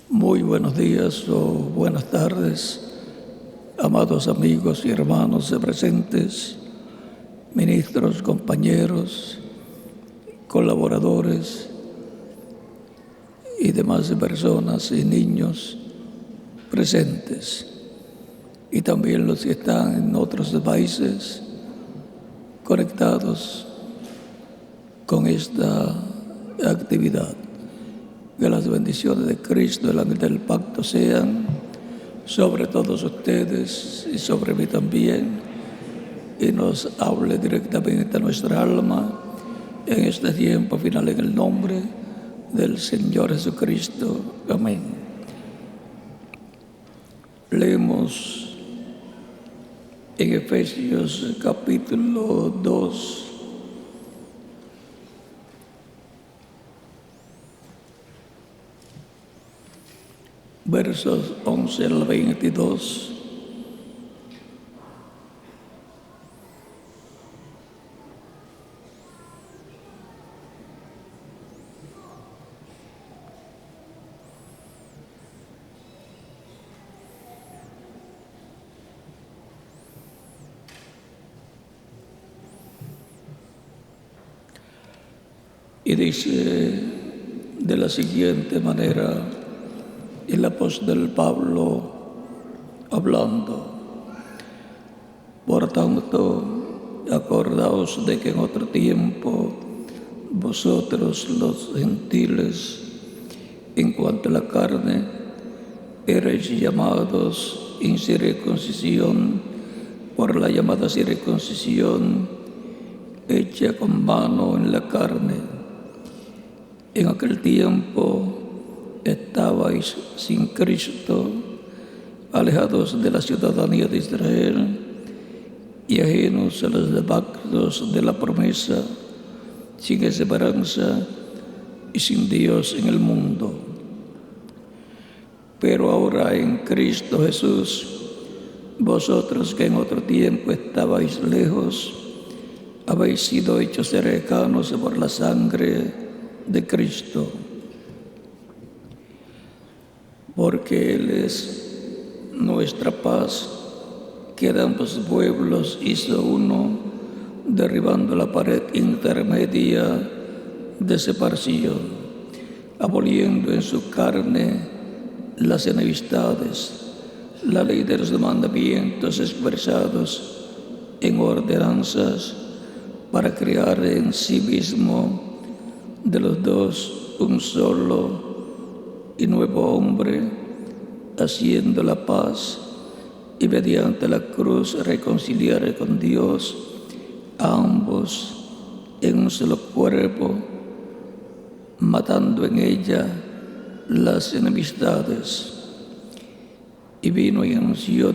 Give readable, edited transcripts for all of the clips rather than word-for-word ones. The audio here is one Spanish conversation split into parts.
Muy buenos días o buenas tardes, amados amigos y hermanos presentes, ministros, compañeros, colaboradores y demás personas y niños presentes, y también los que están en otros países conectados con esta actividad. Que las bendiciones de Cristo, el ángel del pacto, sean sobre todos ustedes y sobre mí también, y nos hable directamente a nuestra alma en este tiempo final, en el nombre del Señor Jesucristo. Amén. Leemos en Efesios capítulo 2, versos 11 al 22. Y dice de la siguiente manera el apóstol Pablo hablando: por tanto, acordaos de que en otro tiempo vosotros los gentiles, en cuanto a la carne, erais llamados incircuncisión por la llamada circuncisión hecha con mano en la carne. En aquel tiempo estabais sin Cristo, alejados de la ciudadanía de Israel y ajenos a los pactos de la promesa, sin esperanza y sin Dios en el mundo. Pero ahora en Cristo Jesús, vosotros que en otro tiempo estabais lejos, habéis sido hechos cercanos por la sangre de Cristo, porque Él es nuestra paz, que de ambos pueblos hizo uno, derribando la pared intermedia de separación, aboliendo en su carne las enemistades, la ley de los mandamientos expresados en ordenanzas, para crear en sí mismo de los dos un solo y nuevo hombre, haciendo la paz, y mediante la cruz reconciliar con Dios a ambos en un solo cuerpo, matando en ella las enemistades. Y vino y anunció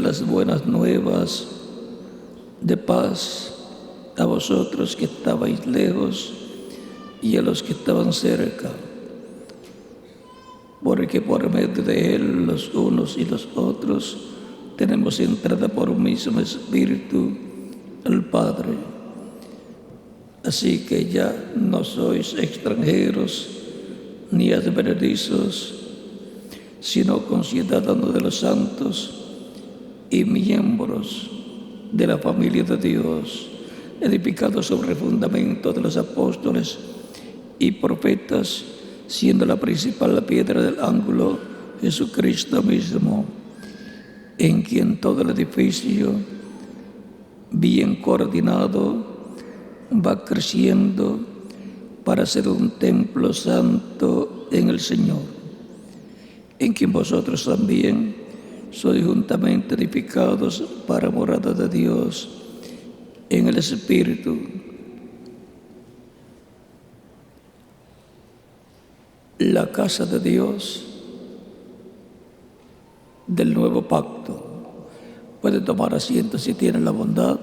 las buenas nuevas de paz a vosotros que estabais lejos y a los que estaban cerca, porque por medio de Él los unos y los otros tenemos entrada por un mismo Espíritu al Padre. Así que ya no sois extranjeros ni advenedizos, sino conciudadanos de los santos y miembros de la familia de Dios, edificados sobre el fundamento de los apóstoles y profetas, siendo la principal piedra del ángulo Jesucristo mismo, en quien todo el edificio, bien coordinado, va creciendo para ser un templo santo en el Señor, en quien vosotros también sois juntamente edificados para morada de Dios en el Espíritu. La casa de Dios del nuevo pacto. Puede tomar asiento si tiene la bondad.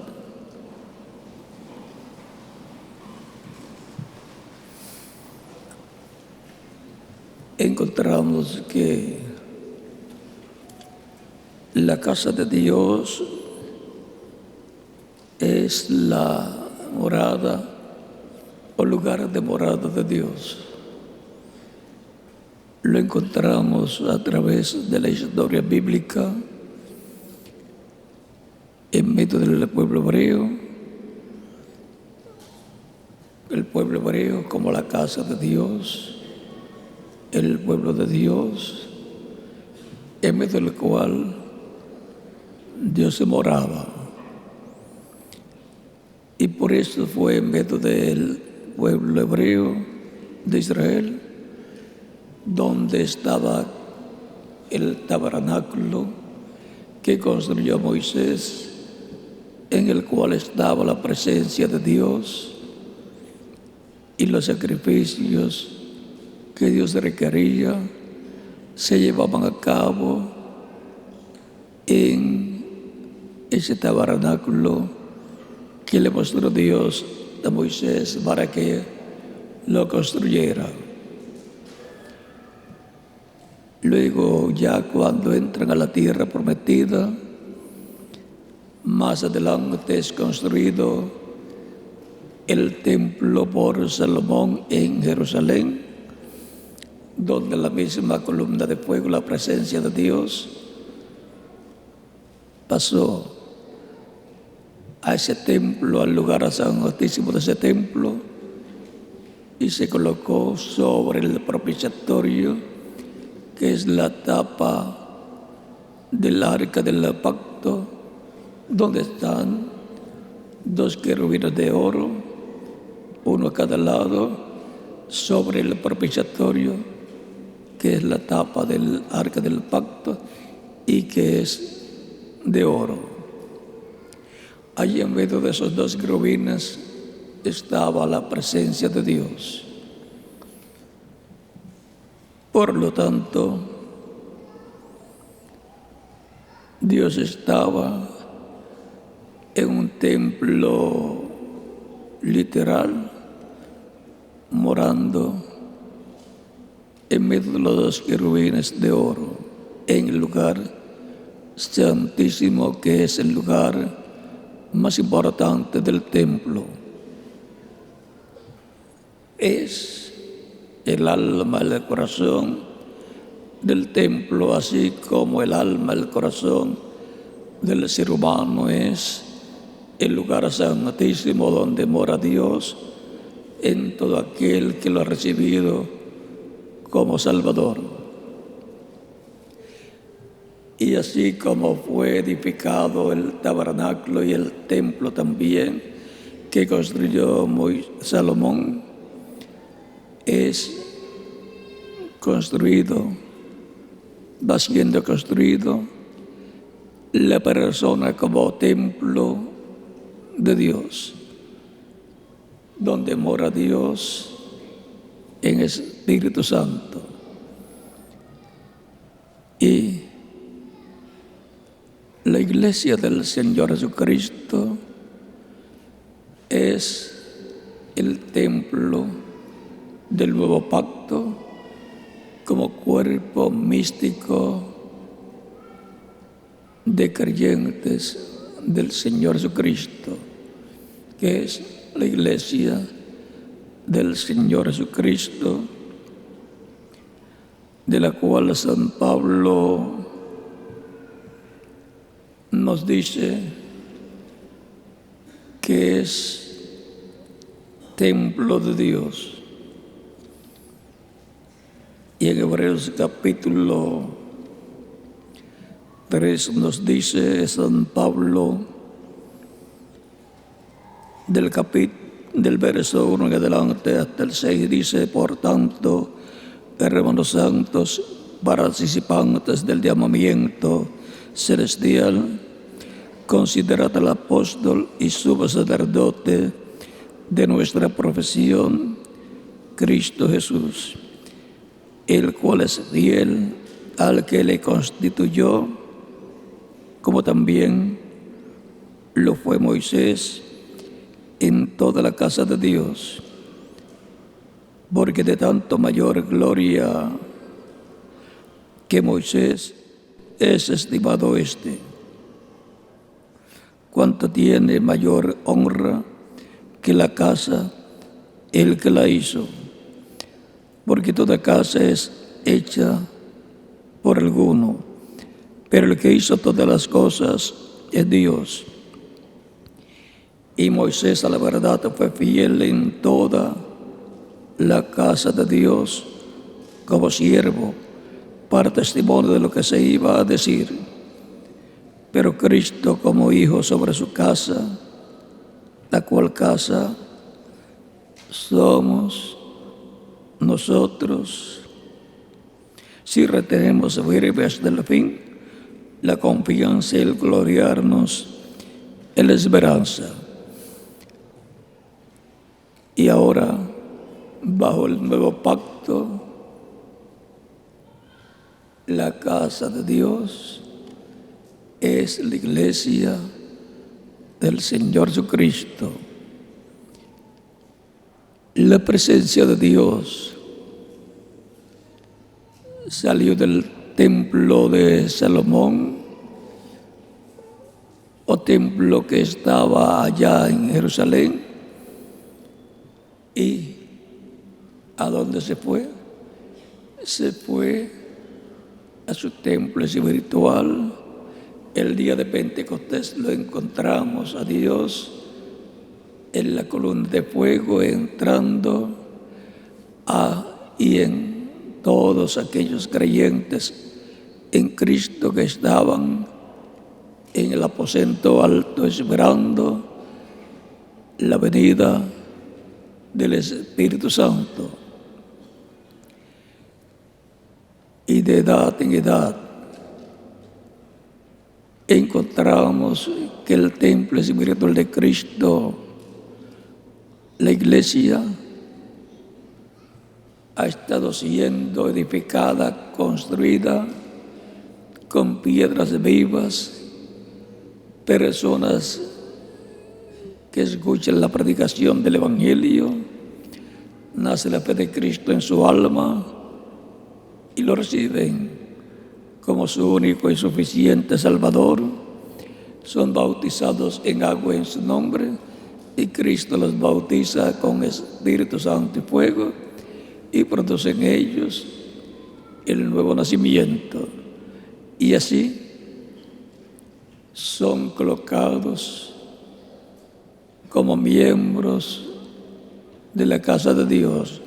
Encontramos que la casa de Dios es la morada o lugar de morada de Dios. lo encontramos a través de la historia bíblica en medio del pueblo hebreo. El pueblo hebreo como la casa de Dios, el pueblo de Dios, en medio del cual Dios se moraba. Y por eso fue en medio del pueblo hebreo de Israel donde estaba el tabernáculo que construyó Moisés, en el cual estaba la presencia de Dios y los sacrificios que Dios requería se llevaban a cabo en ese tabernáculo que le mostró Dios a Moisés para que lo construyera. Luego, ya cuando entran a la tierra prometida, más adelante es construido el templo por Salomón en Jerusalén, donde la misma columna de fuego, la presencia de Dios, pasó a ese templo, al lugar santísimo de ese templo, y se colocó sobre el propiciatorio, que es la tapa del arca del pacto, donde están dos querubines de oro, uno a cada lado, sobre el propiciatorio, que es la tapa del arca del pacto y que es de oro. Allí en medio de esos dos querubines estaba la presencia de Dios. Por lo tanto, Dios estaba en un templo literal, morando en medio de los dos querubines de oro, en el lugar santísimo, que es el lugar más importante del templo. Es el alma, el corazón del templo, así como el alma, el corazón del ser humano es el lugar santísimo donde mora Dios en todo aquel que lo ha recibido como Salvador. Y así como fue edificado el tabernáculo y el templo también que construyó Salomón, es construido, va siendo construido la persona como templo de Dios, donde mora Dios en Espíritu Santo. Y la iglesia del Señor Jesucristo es el templo del nuevo pacto como cuerpo místico de creyentes del Señor Jesucristo, que es la iglesia del Señor Jesucristo, de la cual San Pablo nos dice que es templo de Dios. Y en Hebreos capítulo 3 nos dice San Pablo, del verso 1 en adelante hasta el 6, dice: por tanto, hermanos santos, participantes del llamamiento celestial, considerad al apóstol y sumo sacerdote de nuestra profesión, Cristo Jesús, el cual es fiel al que le constituyó, como también lo fue Moisés en toda la casa de Dios, porque de tanto mayor gloria que Moisés es estimado cuanto tiene mayor honra que la casa el que la hizo, porque toda casa es hecha por alguno, pero el que hizo todas las cosas es Dios. Y Moisés, a la verdad, fue fiel en toda la casa de Dios como siervo, para testimonio de lo que se iba a decir. Pero Cristo como hijo sobre su casa, la cual casa somos nosotros, si retenemos firme hasta el fin la confianza y el gloriarnos en la esperanza. Y ahora, bajo el nuevo pacto, la casa de Dios es la iglesia del Señor Jesucristo. La presencia de Dios salió del templo de Salomón, o templo que estaba allá en Jerusalén. ¿Y a dónde se fue? Se fue a su templo espiritual. El día de Pentecostés lo encontramos a Dios en la columna de fuego entrando y en todos aquellos creyentes en Cristo que estaban en el aposento alto esperando la venida del Espíritu Santo. Y de edad en edad encontramos que el templo espiritual de Cristo, la iglesia, ha estado siendo edificada, construida con piedras vivas, personas que escuchan la predicación del Evangelio, nace la fe de Cristo en su alma y lo reciben como su único y suficiente Salvador. Son bautizados en agua en su nombre y Cristo los bautiza con Espíritu Santo y fuego y produce en ellos el nuevo nacimiento. Y así son colocados como miembros de la casa de Dios,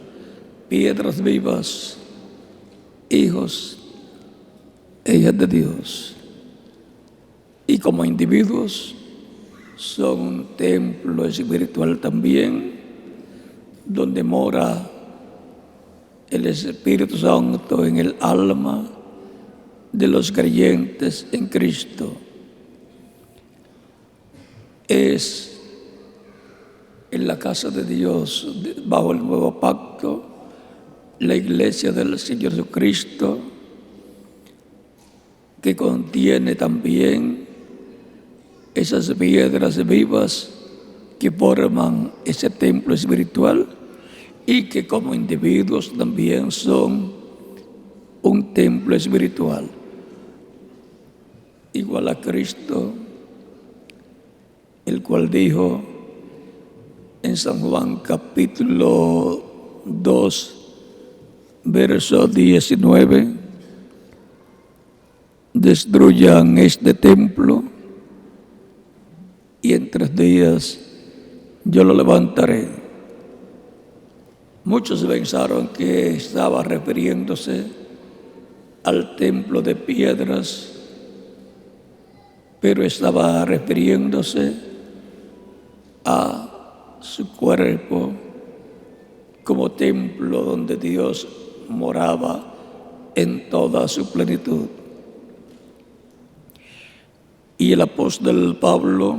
piedras vivas, hijos e hijas de Dios. Y como individuos son un templo espiritual también, donde mora el Espíritu Santo en el alma de los creyentes en Cristo. Es en la casa de Dios, bajo el nuevo pacto, la iglesia del Señor Jesucristo, que contiene también esas piedras vivas que forman ese templo espiritual y que como individuos también son un templo espiritual. Igual a Cristo, el cual dijo en San Juan capítulo 2, verso 19, destruyan este templo y en 3 días yo lo levantaré. Muchos pensaron que estaba refiriéndose al templo de piedras, pero estaba refiriéndose a su cuerpo como templo donde Dios moraba en toda su plenitud. Y el apóstol Pablo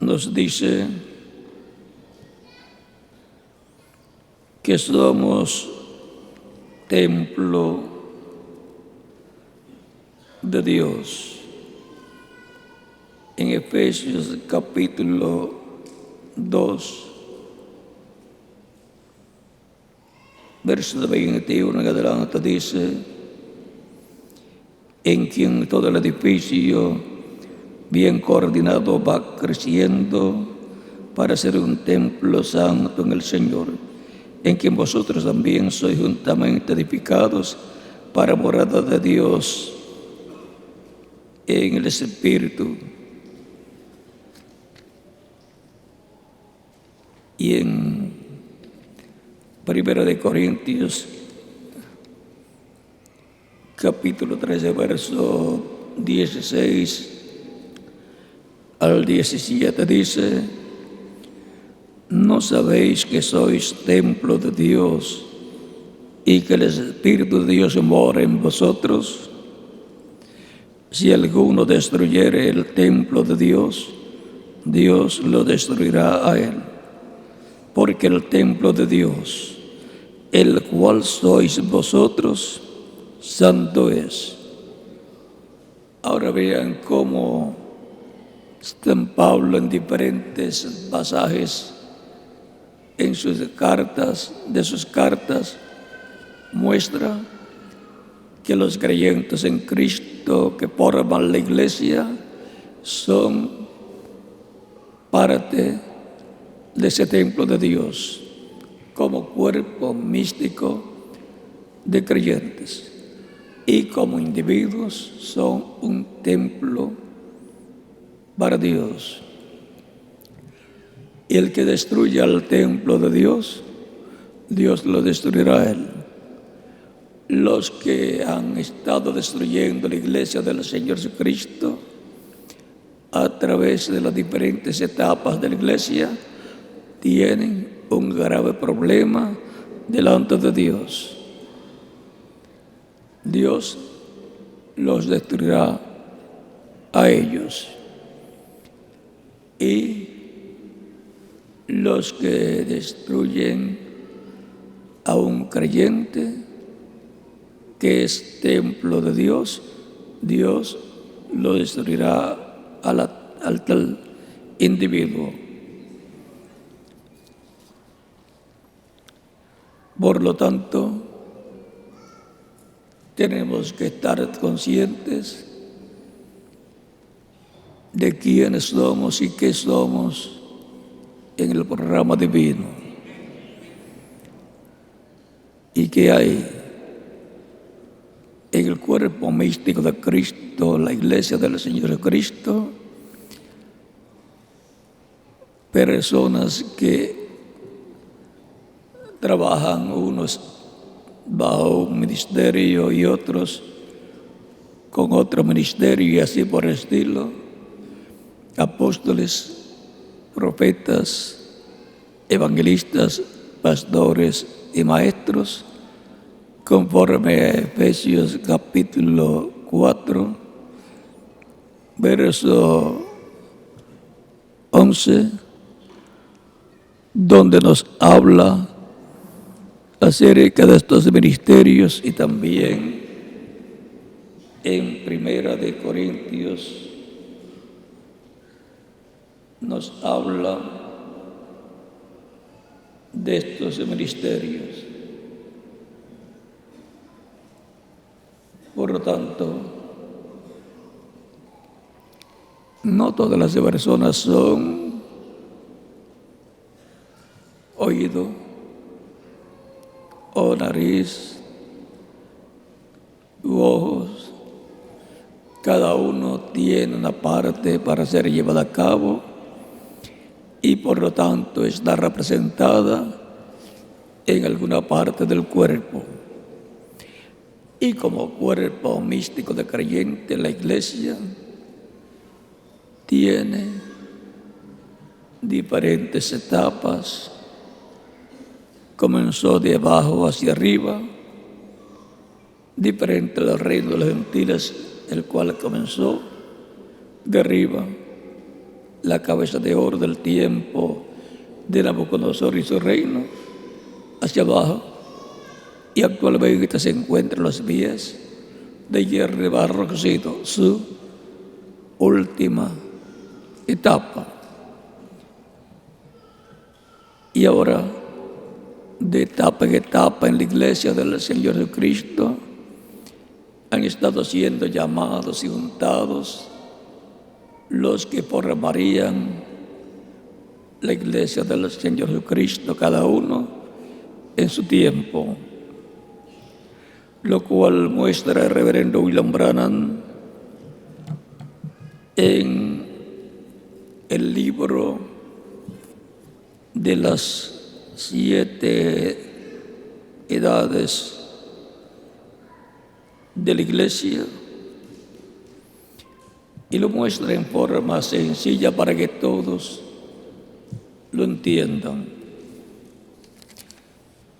nos dice que somos templo de Dios. En Efesios capítulo 2, verso 21 en adelante dice: en quien todo el edificio bien coordinado va creciendo para ser un templo santo en el Señor, en quien vosotros también sois juntamente edificados para morada de Dios en el Espíritu. Y en 1 de Corintios, capítulo 13, verso 16 al 17 dice: ¿no sabéis que sois templo de Dios y que el Espíritu de Dios mora en vosotros? Si alguno destruyere el templo de Dios, Dios lo destruirá a él, porque el templo de Dios, el cual sois vosotros, santo es. Ahora vean cómo San Pablo en diferentes pasajes de sus cartas, muestra que los creyentes en Cristo que forman la iglesia son parte de ese templo de Dios, como cuerpo místico de creyentes, y como individuos son un templo para Dios. Y el que destruya el templo de Dios, Dios lo destruirá a él. Los que han estado destruyendo la iglesia del Señor Jesucristo a través de las diferentes etapas de la iglesia tienen un grave problema delante de Dios. Dios los destruirá a ellos. Y los que destruyen a un creyente que es templo de Dios, Dios lo destruirá al tal individuo. Por lo tanto, tenemos que estar conscientes de quiénes somos y qué somos en el programa divino. Y que hay en el cuerpo místico de Cristo, la iglesia del Señor Cristo, personas que trabajan unos bajo un ministerio y otros con otro ministerio y así por el estilo, apóstoles, profetas, evangelistas, pastores y maestros, conforme a Efesios capítulo 4, verso 11, donde nos habla acerca de estos ministerios, y también en 1 de Corintios nos habla de estos ministerios. Por lo tanto, no todas las personas son oído o nariz u ojos. Cada uno tiene una parte para ser llevada a cabo y por lo tanto está representada en alguna parte del cuerpo. Y como cuerpo místico de creyente, la iglesia tiene diferentes etapas. Comenzó de abajo hacia arriba, diferente al reino de los gentiles, el cual comenzó de arriba, la cabeza de oro del tiempo de Nabucodonosor y su reino, hacia abajo, y actualmente se encuentran los pies de hierro de barro cocido, su última etapa. Y ahora, de etapa en etapa en la iglesia del Señor Jesucristo, han estado siendo llamados y juntados los que formarían la iglesia del Señor Jesucristo, cada uno en su tiempo, lo cual muestra el reverendo William Branham en el libro de las 7 edades de la iglesia, y lo muestra en forma sencilla para que todos lo entiendan.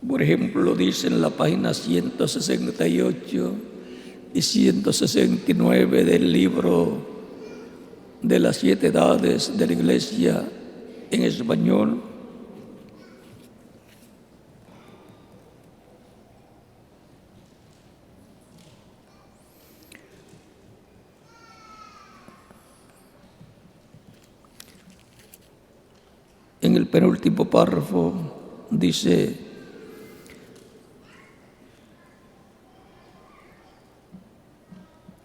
Por ejemplo, dice en la página 168 y 169 del libro de las 7 edades de la iglesia en español: en el penúltimo párrafo dice: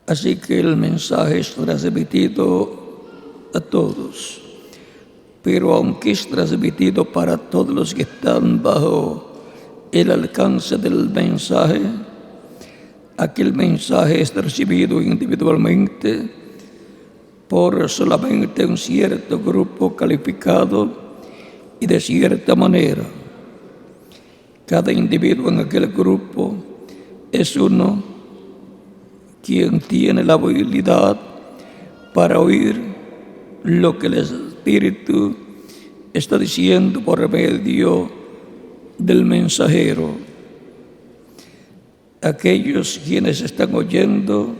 así que el mensaje es transmitido a todos, pero aunque es transmitido para todos los que están bajo el alcance del mensaje, aquel mensaje es recibido individualmente por solamente un cierto grupo calificado y de cierta manera. Cada individuo en aquel grupo es uno quien tiene la habilidad para oír lo que el Espíritu está diciendo por medio del mensajero. Aquellos quienes están oyendo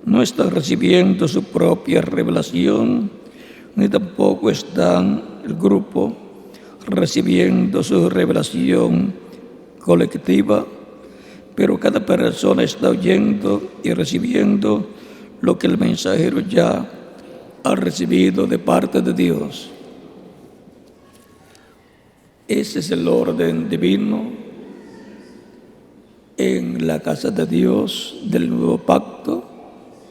no están recibiendo su propia revelación, ni tampoco están el grupo recibiendo su revelación colectiva, pero cada persona está oyendo y recibiendo lo que el mensajero ya ha recibido de parte de Dios. Ese es el orden divino en la casa de Dios del nuevo pacto,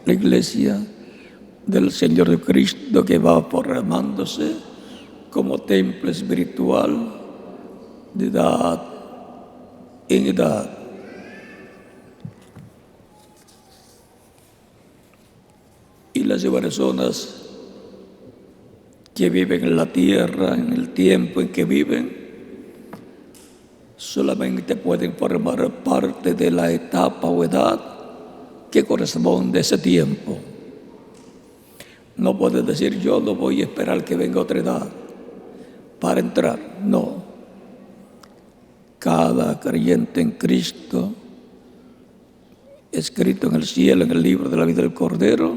la iglesia del Señor Jesucristo, que va formándose como templo espiritual de edad en edad. Y las personas que viven en la tierra, en el tiempo en que viven, solamente pueden formar parte de la etapa o edad que corresponde a ese tiempo. No puedes decir: yo no voy a esperar que venga otra edad para entrar. No. Cada creyente en Cristo, escrito en el cielo, en el libro de la vida del Cordero,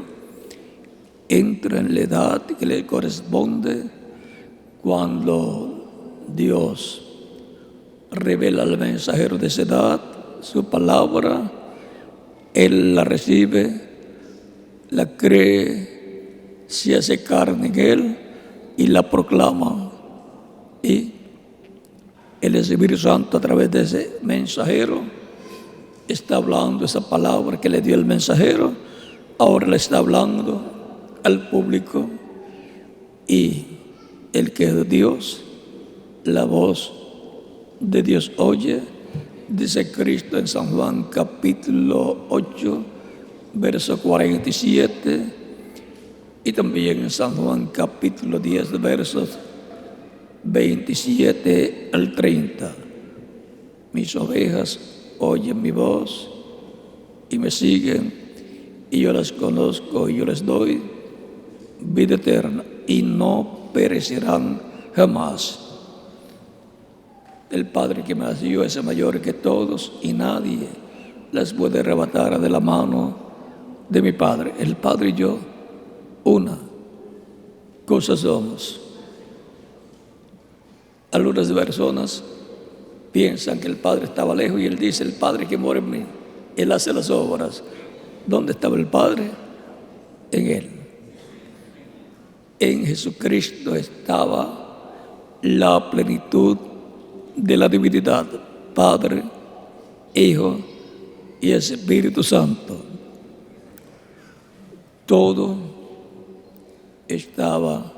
entra en la edad que le corresponde cuando Dios revela al mensajero de esa edad su palabra. Él la recibe, la cree, se hace carne en él y la proclama. Y el Espíritu Santo, a través de ese mensajero, está hablando esa palabra que le dio el mensajero. Ahora le está hablando al público, y el que es de Dios, la voz de Dios oye, dice Cristo en San Juan capítulo 8, verso 47, y también en San Juan capítulo 10, versos 27 al 30. Mis ovejas oyen mi voz y me siguen, y yo las conozco y yo les doy vida eterna, y no perecerán jamás. El Padre que me dio es mayor que todos, y nadie las puede arrebatar de la mano de mi Padre. El Padre y yo, una cosa somos. Algunas personas piensan que el Padre estaba lejos, y Él dice: el Padre que mora en mí, Él hace las obras. ¿Dónde estaba el Padre? En Él. En Jesucristo estaba la plenitud de la divinidad, Padre, Hijo y Espíritu Santo. Todo estaba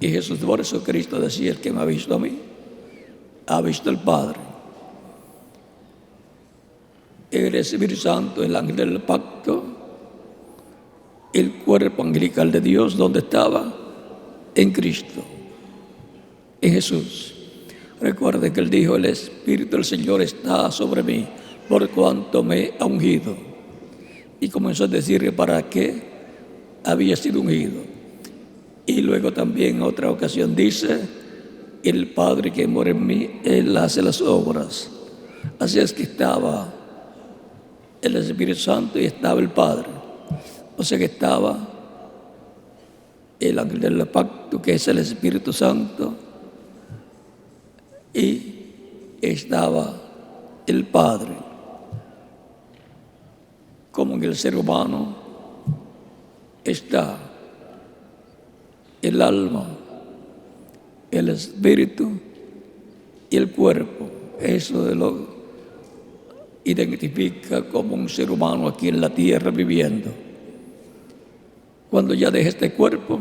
Y Jesús, por eso Cristo decía: el que me ha visto a mí, ha visto al Padre. El Espíritu Santo, el ángel del pacto, el cuerpo angelical de Dios, ¿dónde estaba? En Cristo, en Jesús. Recuerden que Él dijo: el Espíritu del Señor está sobre mí, por cuanto me ha ungido. Y comenzó a decir para qué había sido ungido. Y luego también en otra ocasión dice: el Padre que mora en mí, Él hace las obras. Así es que estaba el Espíritu Santo y estaba el Padre. O sea que estaba el ángel del pacto, que es el Espíritu Santo, y estaba el Padre. Como en el ser humano está el alma, el espíritu y el cuerpo. Eso lo identifica como un ser humano aquí en la tierra viviendo. Cuando ya deja este cuerpo,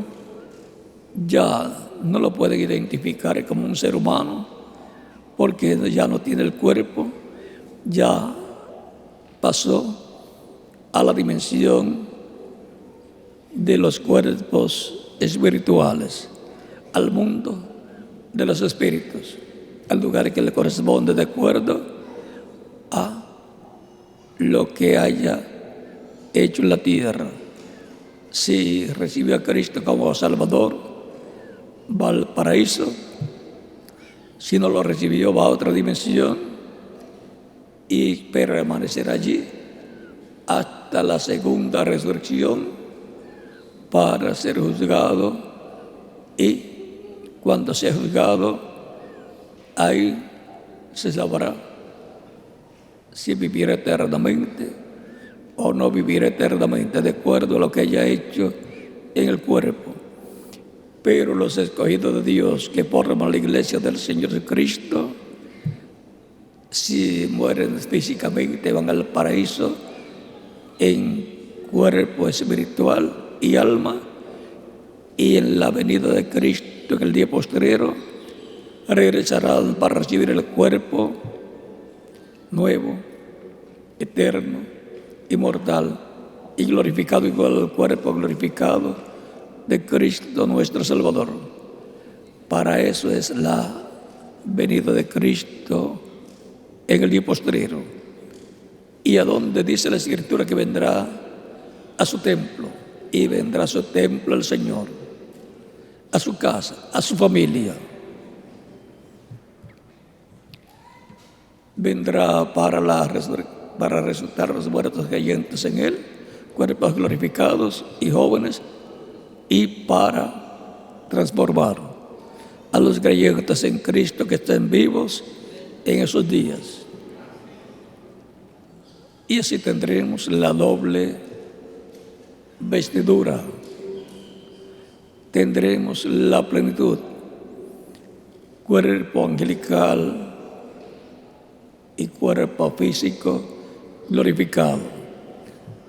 ya no lo pueden identificar como un ser humano, porque ya no tiene el cuerpo, ya pasó a la dimensión de los cuerpos espirituales, al mundo de los espíritus, al lugar que le corresponde de acuerdo a lo que haya hecho en la tierra. Si recibió a Cristo como Salvador, va al paraíso. Si no lo recibió, va a otra dimensión y permanecerá allí hasta la segunda resurrección para ser juzgado. Y cuando sea juzgado, ahí se sabrá si vivirá eternamente o no vivirá eternamente, de acuerdo a lo que haya hecho en el cuerpo. Pero los escogidos de Dios que forman la iglesia del Señor Jesucristo, si mueren físicamente, van al paraíso en cuerpo espiritual y alma, y en la venida de Cristo en el día postrero regresarán para recibir el cuerpo nuevo, eterno, inmortal y glorificado, igual al cuerpo glorificado de Cristo nuestro Salvador. Para eso es la venida de Cristo en el día postrero. ¿Y a dónde dice la Escritura que vendrá? A su templo. Y vendrá a su templo el Señor, a su casa, a su familia. Vendrá para resucitar los muertos creyentes en Él, cuerpos glorificados y jóvenes, y para transformar a los creyentes en Cristo que estén vivos en esos días. Y así tendremos la doble vestidura. Tendremos la plenitud, cuerpo angelical y cuerpo físico glorificado,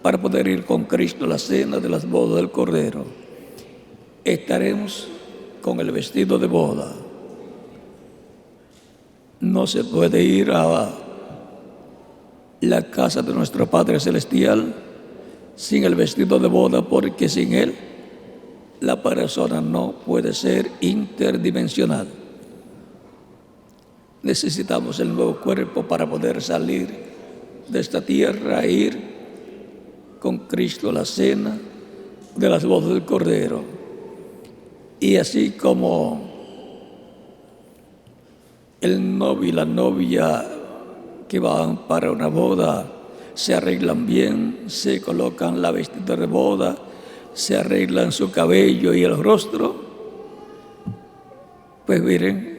para poder ir con Cristo a la cena de las bodas del Cordero. Estaremos con el vestido de boda. No se puede ir a la casa de nuestro Padre Celestial sin el vestido de boda, porque sin él la persona no puede ser interdimensional. Necesitamos el nuevo cuerpo para poder salir de esta tierra e ir con Cristo a la cena de las bodas del Cordero. Y así como el novio y la novia que van para una boda se arreglan bien, se colocan la vestidura de boda, se arreglan su cabello y el rostro, pues miren,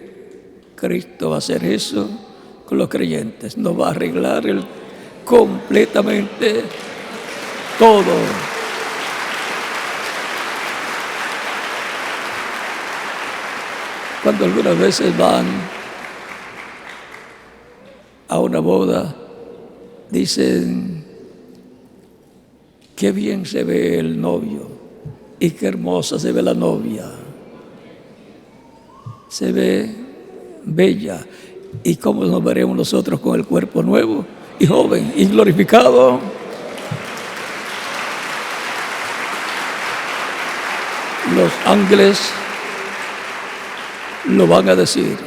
Cristo va a hacer eso con los creyentes. Nos va a arreglar completamente todo. Cuando algunas veces van a una boda, dicen: qué bien se ve el novio y qué hermosa se ve la novia. se ve bella. ¿Y cómo nos veremos nosotros con el cuerpo nuevo y joven y glorificado? Los ángeles lo van a decir.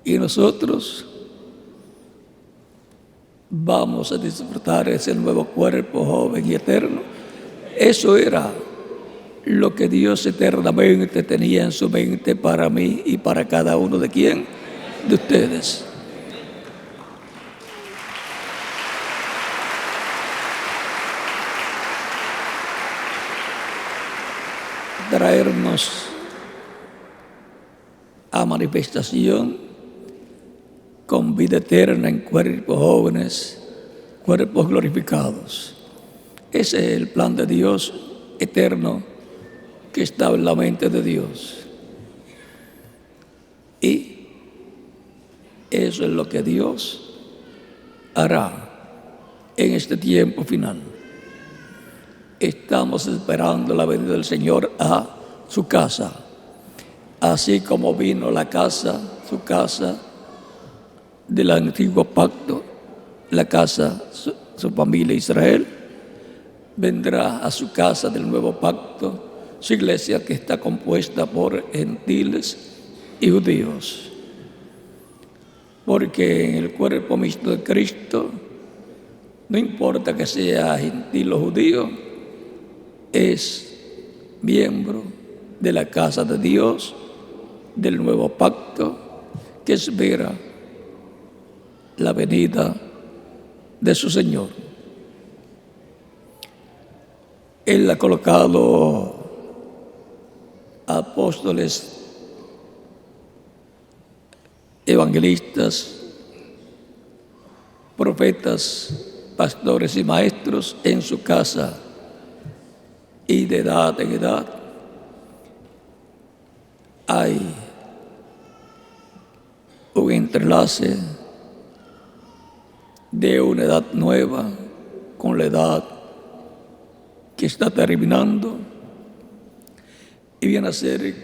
Y nosotros vamos a disfrutar ese nuevo cuerpo joven y eterno. Eso era lo que Dios eternamente tenía en su mente para mí y para cada uno de quién, de ustedes. Traernos a manifestación con vida eterna en cuerpos jóvenes, cuerpos glorificados. Ese es el plan de Dios eterno que está en la mente de Dios. Y eso es lo que Dios hará en este tiempo final. Estamos esperando la venida del Señor a su casa, así como vino la casa, su casa del antiguo pacto, la casa, su familia Israel, vendrá a su casa del nuevo pacto, su iglesia que está compuesta por gentiles y judíos. Porque en el cuerpo mixto de Cristo, no importa que sea gentil o judío, es miembro de la casa de Dios, del nuevo pacto, que espera la venida de su Señor. Él ha colocado apóstoles, evangelistas, profetas, pastores y maestros en su casa, y de edad en edad hay un entrelace de una edad nueva con la edad que está terminando, y viene a ser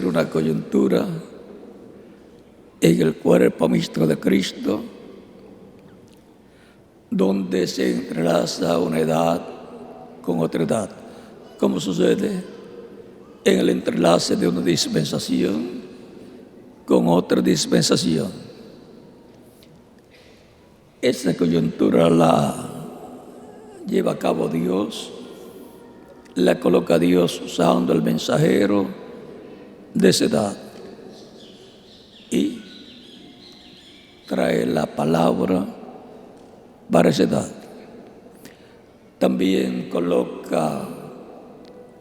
una coyuntura en el cuerpo místico de Cristo, donde se entrelaza una edad con otra edad, como sucede en el entrelace de una dispensación con otra dispensación. Esta coyuntura la lleva a cabo Dios, la coloca Dios usando el mensajero de esa edad y trae la palabra para esa edad. También coloca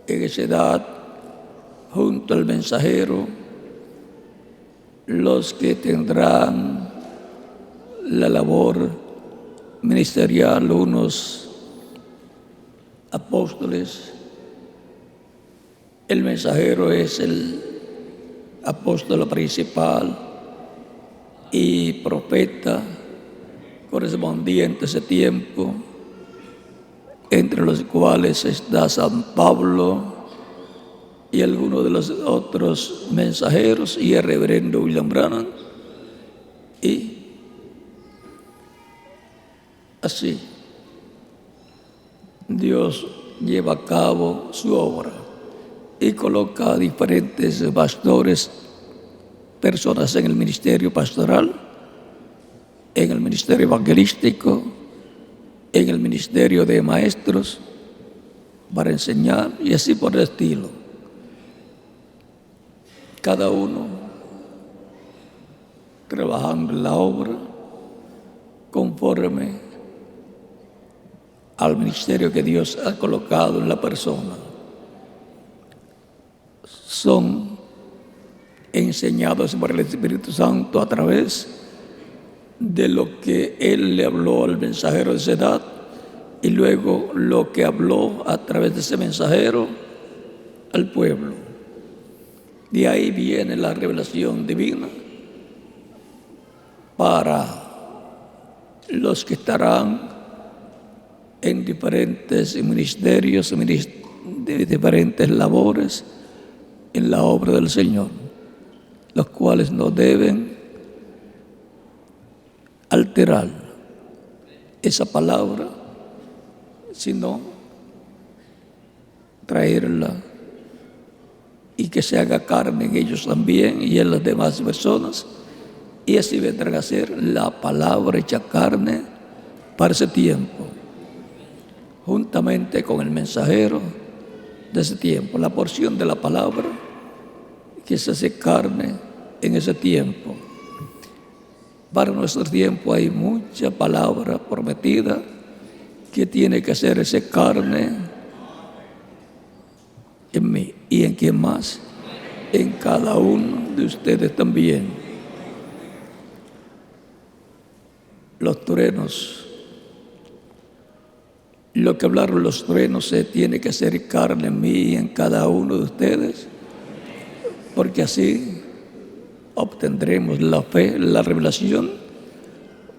en esa edad, junto al mensajero, los que tendrán la labor ministerial, unos apóstoles. El mensajero es el apóstol principal y profeta correspondiente a ese tiempo, entre los cuales está San Pablo y algunos de los otros mensajeros y el reverendo William Branham. Y así Dios lleva a cabo su obra y coloca a diferentes pastores, personas en el ministerio pastoral, en el ministerio evangelístico, en el ministerio de maestros, para enseñar y así por el estilo. Cada uno trabajando en la obra conforme al ministerio que Dios ha colocado en la persona. Son enseñados por el Espíritu Santo a través de lo que Él le habló al mensajero de esa edad y luego lo que habló a través de ese mensajero al pueblo. De ahí viene la revelación divina para los que estarán en diferentes ministerios, de diferentes labores en la obra del Señor, los cuales no deben alterar esa palabra, sino traerla y que se haga carne en ellos también y en las demás personas, y así vendrán a ser la palabra hecha carne para ese tiempo, juntamente con el mensajero de ese tiempo, la porción de la palabra que se hace carne en ese tiempo. Para nuestro tiempo hay mucha palabra prometida que tiene que hacerse carne en mí y en quien más, en cada uno de ustedes también. Los truenos, lo que hablaron los truenos se tiene que hacer carne en mí y en cada uno de ustedes, porque así obtendremos la fe, la revelación,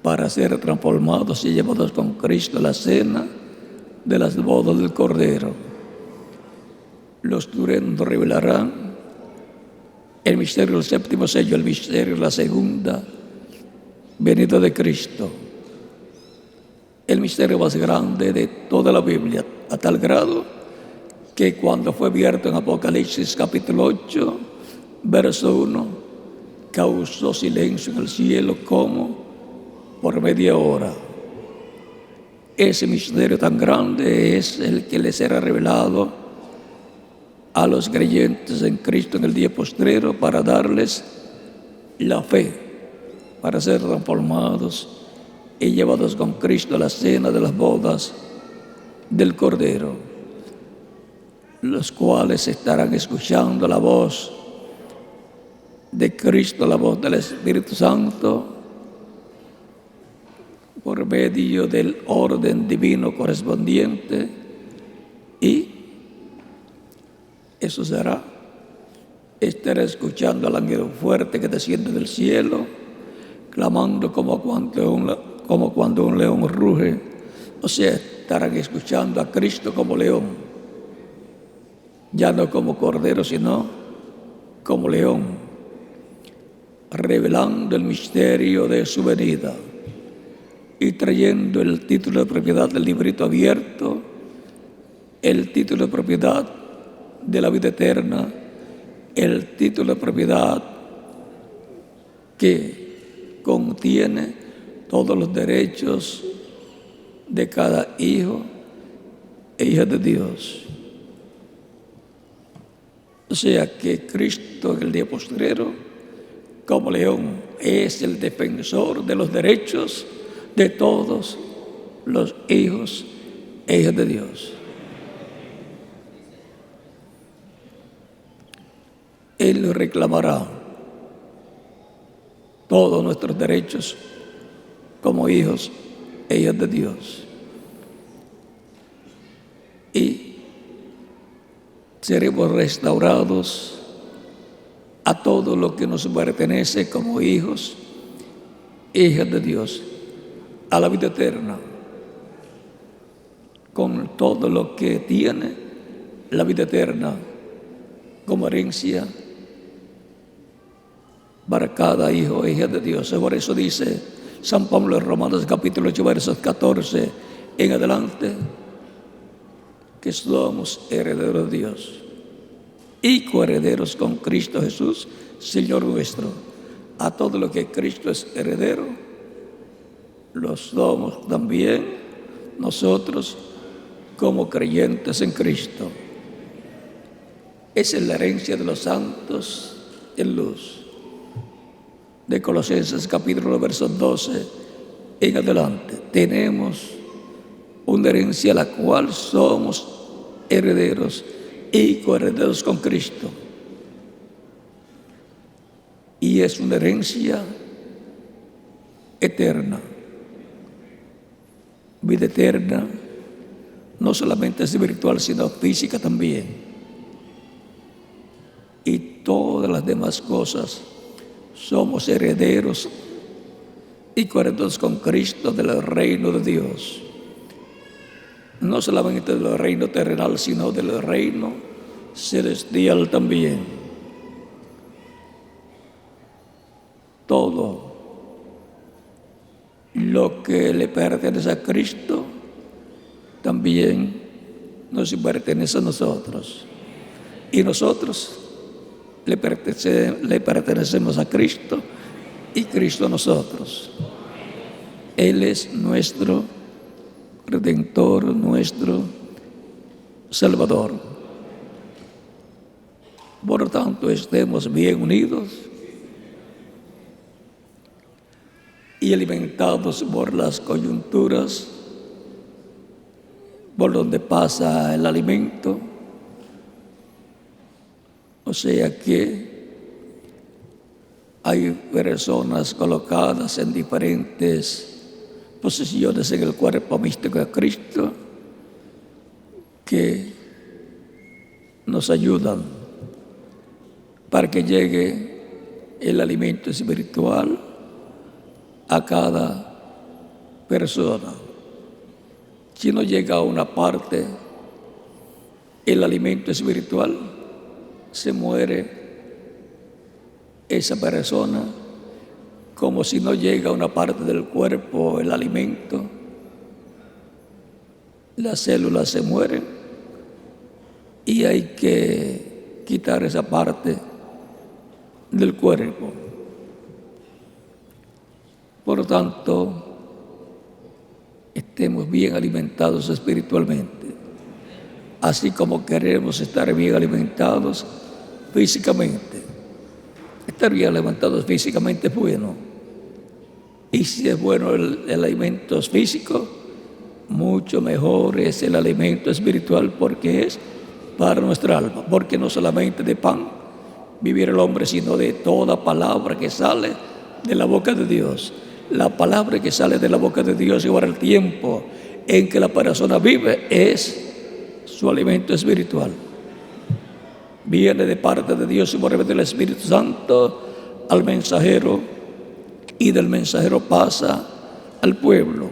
para ser transformados y llevados con Cristo a la cena de las bodas del Cordero. Los truenos revelarán el misterio del séptimo sello, el misterio de la segunda venida de Cristo, el misterio más grande de toda la Biblia, a tal grado que cuando fue abierto en Apocalipsis capítulo 8, verso 1, causó silencio en el cielo como por media hora. Ese misterio tan grande es el que le será revelado a los creyentes en Cristo en el día postrero para darles la fe, para ser transformados y llevados con Cristo a la cena de las bodas del Cordero, los cuales estarán escuchando la voz de Cristo, la voz del Espíritu Santo, por medio del orden divino correspondiente, y eso será, estará escuchando al ángel fuerte que desciende del cielo, clamando como cuando un león ruge. O sea, estarán escuchando a Cristo como león, ya no como cordero, sino como león, revelando el misterio de su venida y trayendo el título de propiedad del librito abierto, el título de propiedad de la vida eterna, el título de propiedad que contiene todos los derechos de cada hijo e hija de Dios. O sea que Cristo en el día postrero, como león, es el defensor de los derechos de todos los hijos e hijas de Dios. Él reclamará todos nuestros derechos como hijos e hijas de Dios. Y seremos restaurados a todo lo que nos pertenece como hijos e hijas de Dios, a la vida eterna, con todo lo que tiene la vida eterna como herencia para cada hijo e hija de Dios. Por eso dice San Pablo en Romanos capítulo 8, versos 14 en adelante, que somos herederos de Dios y coherederos con Cristo Jesús, Señor nuestro. A todo lo que Cristo es heredero, lo somos también nosotros como creyentes en Cristo. Esa es la herencia de los santos en luz. De Colosenses capítulo versos 12 en adelante, tenemos una herencia a la cual somos herederos y coherederos con Cristo. Y es una herencia eterna. Vida eterna no solamente es espiritual, sino física también. Y todas las demás cosas somos herederos y coherentes con Cristo del reino de Dios. No solamente del reino terrenal, sino del reino celestial también. Todo lo que le pertenece a Cristo también nos pertenece a nosotros. Y nosotros le pertenecemos a Cristo y Cristo a nosotros. Él es nuestro Redentor, nuestro Salvador. Por lo tanto, estemos bien unidos y alimentados por las coyunturas por donde pasa el alimento. O sea que hay personas colocadas en diferentes posiciones en el cuerpo místico de Cristo que nos ayudan para que llegue el alimento espiritual a cada persona. Si no llega a una parte el alimento espiritual, se muere esa persona, como si no llega a una parte del cuerpo el alimento, las células se mueren y hay que quitar esa parte del cuerpo. Por lo tanto, estemos bien alimentados espiritualmente, así como queremos estar bien alimentados físicamente. Estar bien alimentados físicamente es bueno. Y si es bueno el alimento físico, mucho mejor es el alimento espiritual, porque es para nuestra alma. Porque no solamente de pan vivir el hombre, sino de toda palabra que sale de la boca de Dios. La palabra que sale de la boca de Dios y ahora el tiempo en que la persona vive es su alimento espiritual. Viene de parte de Dios y por medio del Espíritu Santo al mensajero, y del mensajero pasa al pueblo,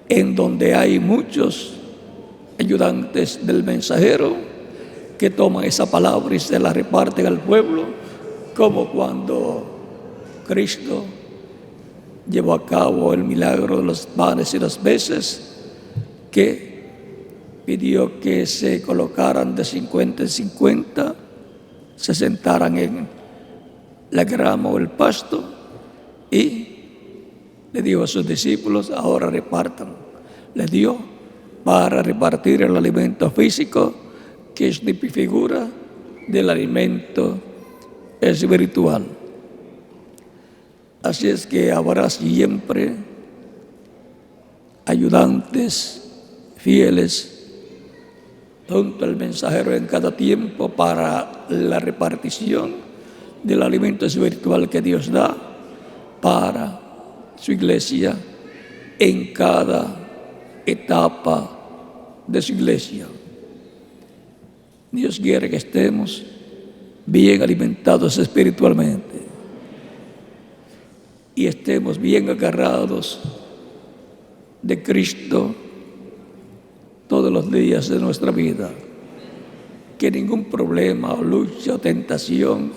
en donde hay muchos ayudantes del mensajero que toman esa palabra y se la reparten al pueblo, como cuando Cristo llevó a cabo el milagro de los panes y los peces, que pidió que se colocaran de 50 en 50, se sentaran en la grama o el pasto, y le dijo a sus discípulos: ahora repartan. Les dio para repartir el alimento físico, que es figura del alimento espiritual. Así es que habrá siempre ayudantes fieles junto al mensajero en cada tiempo para la repartición del alimento espiritual que Dios da para su iglesia en cada etapa de su iglesia. Dios quiere que estemos bien alimentados espiritualmente y estemos bien agarrados de Cristo todos los días de nuestra vida. Que ningún problema o lucha o tentación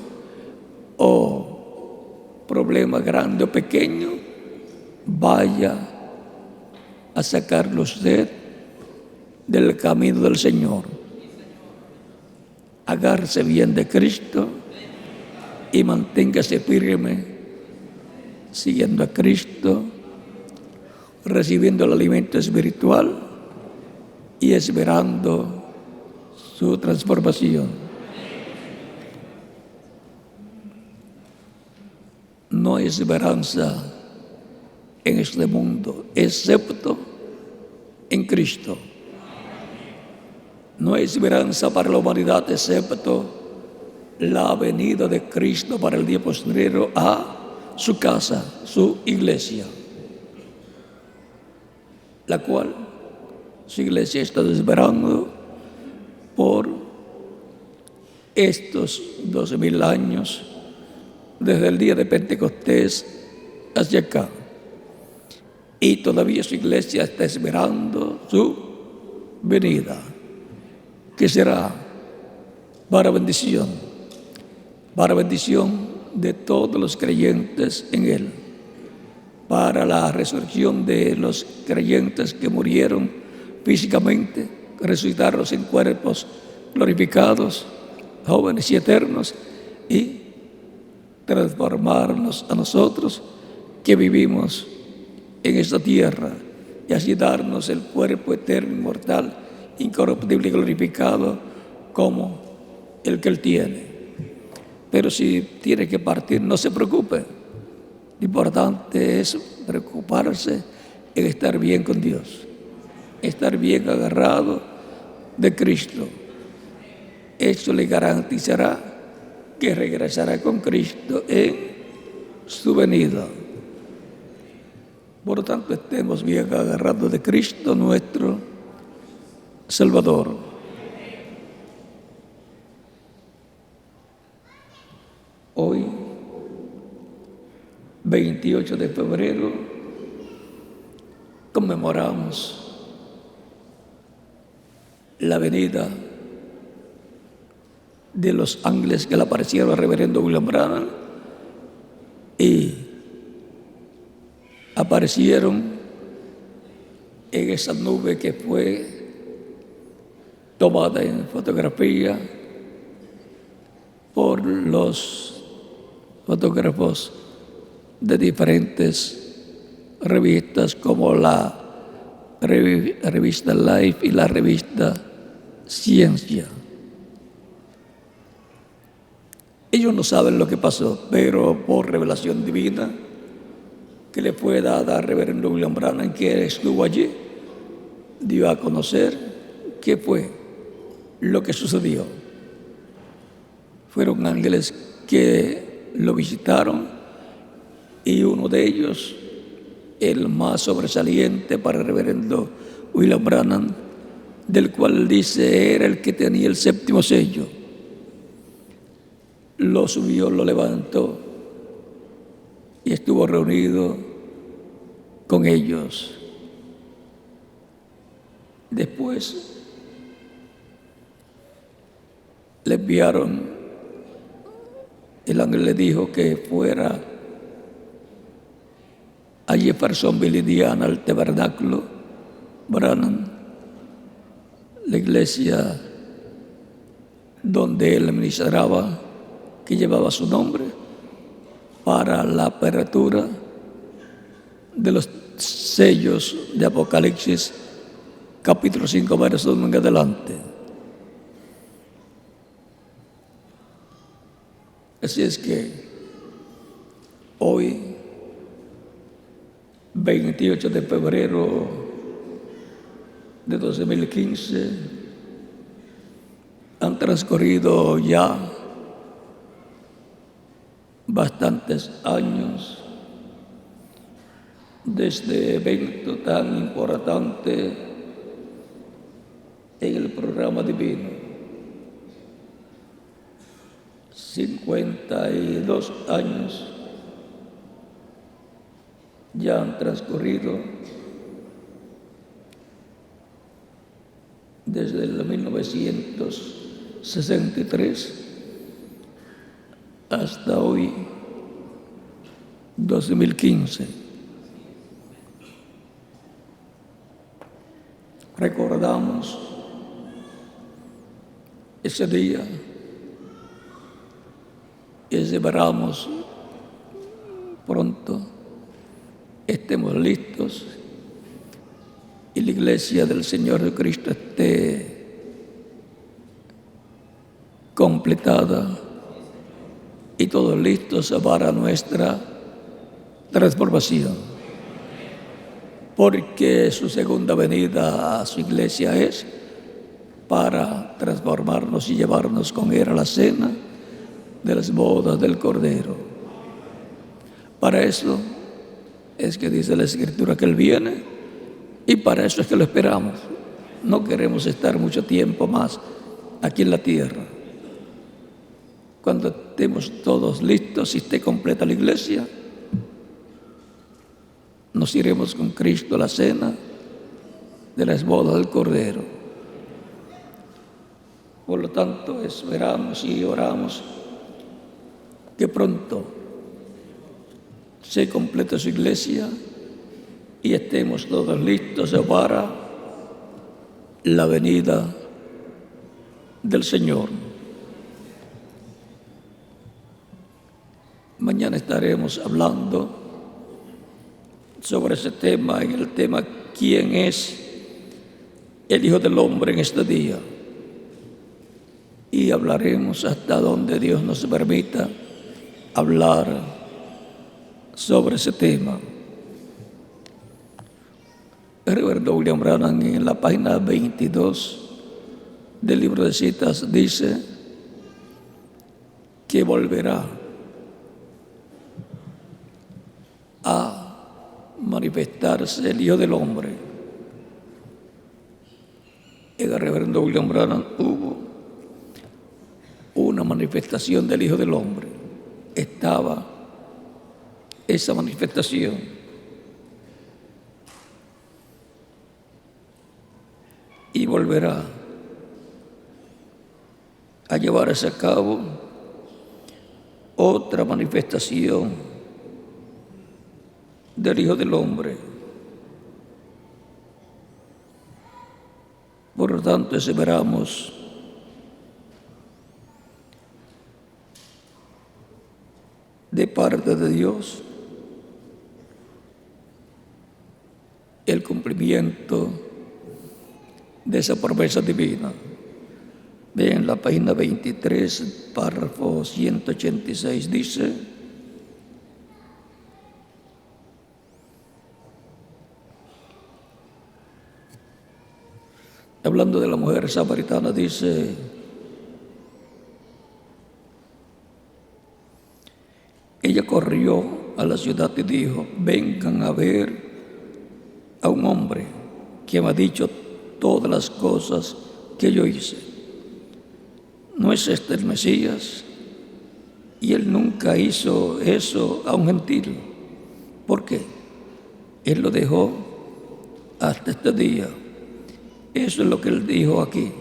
o problema grande o pequeño vaya a sacarlo usted del camino del Señor. Agárrese bien de Cristo y manténgase firme siguiendo a Cristo, recibiendo el alimento espiritual y esperando su transformación. No hay esperanza en este mundo excepto en Cristo. No hay esperanza para la humanidad excepto la venida de Cristo para el día postrero a su casa, su iglesia, la cual su iglesia está esperando por estos 12,000 años, desde el día de Pentecostés hacia acá. y todavía su iglesia está esperando su venida, que será para bendición de todos los creyentes en Él, para la resurrección de los creyentes que murieron físicamente, resucitarlos en cuerpos glorificados, jóvenes y eternos, y transformarnos a nosotros que vivimos en esta tierra, y así darnos el cuerpo eterno, inmortal, incorruptible y glorificado como el que Él tiene. Pero si tiene que partir, no se preocupe. Lo importante es preocuparse en estar bien con Dios, estar bien agarrado de Cristo. Eso le garantizará que regresará con Cristo en su venida. Por lo tanto, estemos bien agarrados de Cristo, nuestro Salvador. Hoy, 28 de febrero, conmemoramos la venida de los ángeles que le aparecieron al reverendo William Branham, y aparecieron en esa nube que fue tomada en fotografía por los fotógrafos de diferentes revistas como la revista Life y la revista Ciencia. Ellos no saben lo que pasó, pero por revelación divina que le fue dada al reverendo William Branham, que estuvo allí, dio a conocer qué fue lo que sucedió. Fueron ángeles que lo visitaron, y uno de ellos, el más sobresaliente para el reverendo William Branham, del cual dice era el que tenía el séptimo sello, lo subió, lo levantó y estuvo reunido con ellos. Después le enviaron, el ángel le dijo que fuera a Jeffersonville, Indiana, al tabernáculo Branham, la iglesia donde él ministraba, que llevaba su nombre, para la apertura de los sellos de Apocalipsis, capítulo 5, verso 1 en adelante. Así es que hoy, 28 de febrero de 2015, han transcurrido ya bastantes años desde evento tan importante en el programa divino. 52 años ya han transcurrido desde el 1963 hasta hoy, 2015. Recordamos ese día y esperamos pronto estemos listos y la iglesia del Señor Jesucristo esté completada y todos listos para nuestra transformación. Porque su segunda venida a su iglesia es para transformarnos y llevarnos con Él a la cena de las bodas del Cordero. Para eso es que dice la Escritura que Él viene, y para eso es que lo esperamos. No queremos estar mucho tiempo más aquí en la tierra. Cuando estemos todos listos y esté completa la iglesia, nos iremos con Cristo a la cena de las bodas del Cordero. Por lo tanto, esperamos y oramos que pronto se complete su iglesia y estemos todos listos para la venida del Señor. Mañana estaremos hablando sobre ese tema, en el tema ¿quién es el Hijo del Hombre en este día? Y hablaremos hasta donde Dios nos permita hablar sobre ese tema. El reverendo William Branham, en la página 22 del libro de citas, dice que volverá a manifestarse el Hijo del Hombre. En el reverendo William Branham hubo una manifestación del Hijo del Hombre. Estaba esa manifestación. Y volverá a llevarse a cabo otra manifestación del Hijo del Hombre. Por lo tanto, esperamos de parte de Dios el cumplimiento de esa promesa divina. Vean la página 23, párrafo 186, dice: hablando de la mujer samaritana, dice: ella corrió a la ciudad y dijo: vengan a ver a un hombre que me ha dicho todas las cosas que yo hice. ¿No es este el Mesías? Y él nunca hizo eso a un gentil. ¿Por qué? Él lo dejó hasta este día. Eso es lo que él dijo aquí.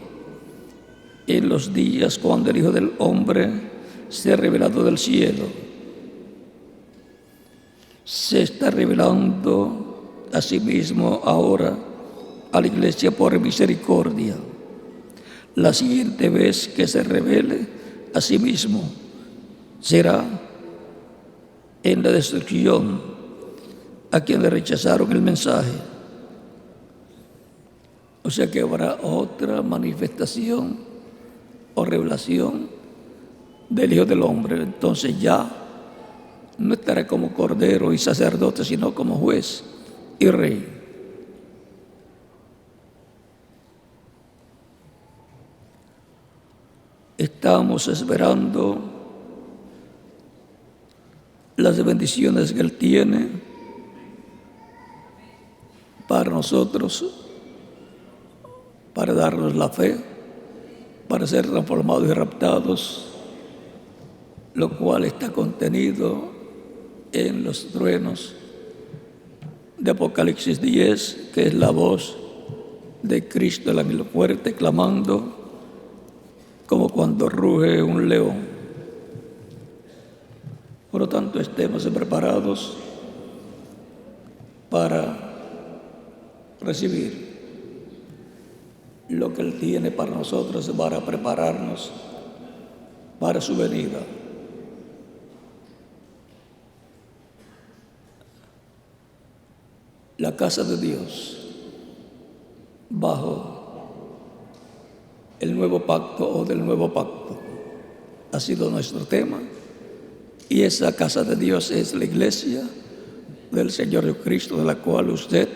En los días cuando el Hijo del Hombre se ha revelado del cielo, se está revelando a sí mismo ahora a la iglesia por misericordia. La siguiente vez que se revele a sí mismo será en la destrucción a quienes rechazaron el mensaje. O sea que habrá otra manifestación o revelación del Hijo del Hombre. Entonces ya no estará como cordero y sacerdote, sino como juez y rey. Estamos esperando las bendiciones que Él tiene para nosotros, para darnos la fe, para ser transformados y raptados, lo cual está contenido en los truenos de Apocalipsis 10, que es la voz de Cristo, el ángel fuerte, clamando como cuando ruge un león. Por lo tanto, estemos preparados para recibir lo que Él tiene para nosotros, para prepararnos para su venida. La casa de Dios, bajo el nuevo pacto o del nuevo pacto, ha sido nuestro tema. Y esa casa de Dios es la iglesia del Señor Jesucristo, de la cual usted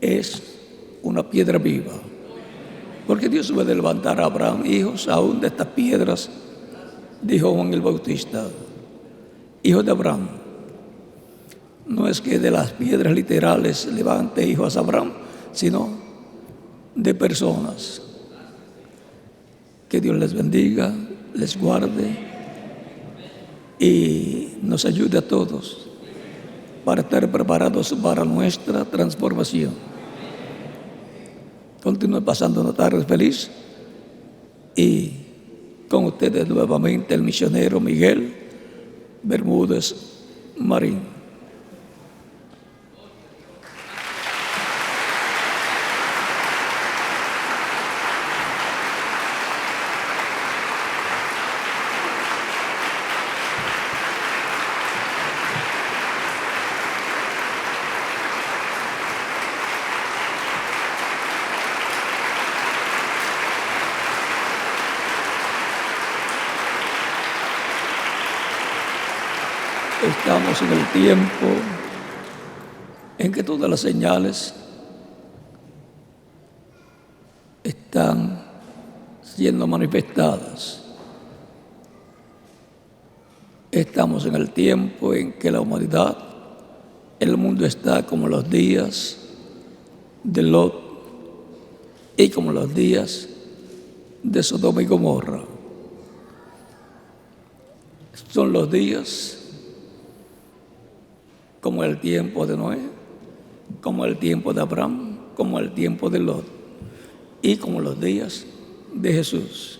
es una piedra viva. Porque Dios puede levantar a Abraham hijos aún de estas piedras, dijo Juan el Bautista. Hijo de Abraham. No es que de las piedras literales levante hijos a Abraham, sino de personas. Que Dios les bendiga, les guarde y nos ayude a todos para estar preparados para nuestra transformación. Continúe pasando una tarde feliz y con ustedes nuevamente el misionero Miguel Bermúdez Marín. Estamos en el tiempo en que todas las señales están siendo manifestadas. Estamos en el tiempo en que la humanidad, el mundo está como los días de Lot y como los días de Sodoma y Gomorra. Son los días como el tiempo de Noé, como el tiempo de Abraham, como el tiempo de Lot y como los días de Jesús.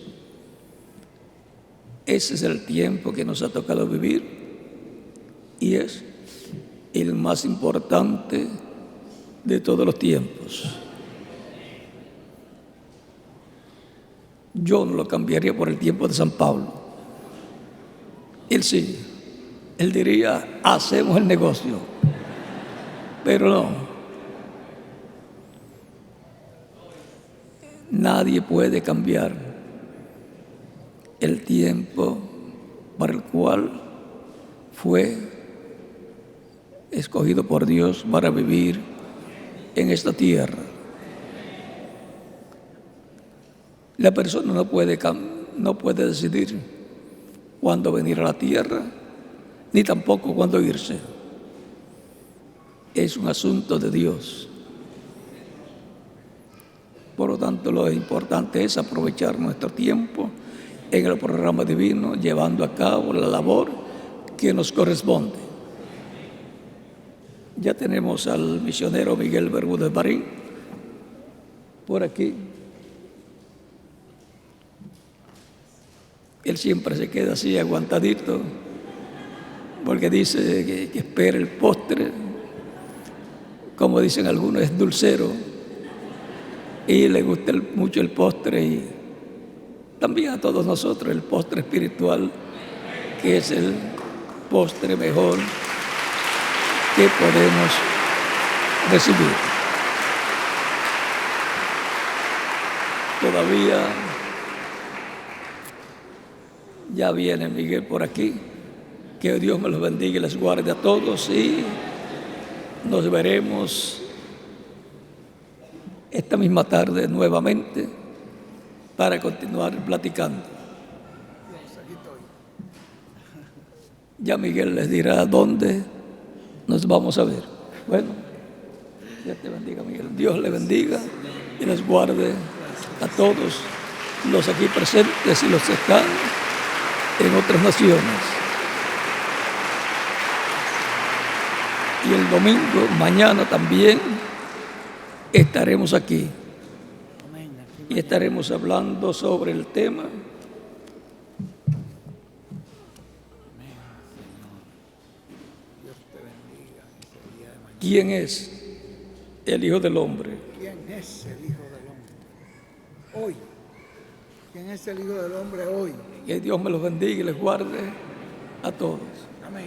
Ese es el tiempo que nos ha tocado vivir y es el más importante de todos los tiempos. Yo no lo cambiaría por el tiempo de San Pablo. Él sí. Él diría, hacemos el negocio, pero no. Nadie puede cambiar el tiempo para el cual fue escogido por Dios para vivir en esta tierra. La persona no puede decidir cuándo venir a la tierra, ni tampoco cuándo irse. Es un asunto de Dios. Por lo tanto, lo importante es aprovechar nuestro tiempo en el programa divino, llevando a cabo la labor que nos corresponde. Ya tenemos al misionero Miguel Bermúdez Marín por aquí. Él siempre se queda así aguantadito, porque dice que espera el postre, como dicen algunos, es dulcero, y le gusta mucho el postre, y también a todos nosotros el postre espiritual, que es el postre mejor que podemos recibir. Todavía ya viene Miguel por aquí. Que Dios me los bendiga y les guarde a todos y nos veremos esta misma tarde nuevamente para continuar platicando. Ya Miguel les dirá dónde nos vamos a ver. Bueno, Dios te bendiga, Miguel. Dios le bendiga y les guarde a todos los aquí presentes y los que están en otras naciones. Y el domingo, mañana también, estaremos aquí. Y estaremos hablando sobre el tema ¿quién es el Hijo del Hombre? ¿Quién es el Hijo del Hombre? Hoy. ¿Quién es el Hijo del Hombre hoy? Que Dios me los bendiga y les guarde a todos. Amén.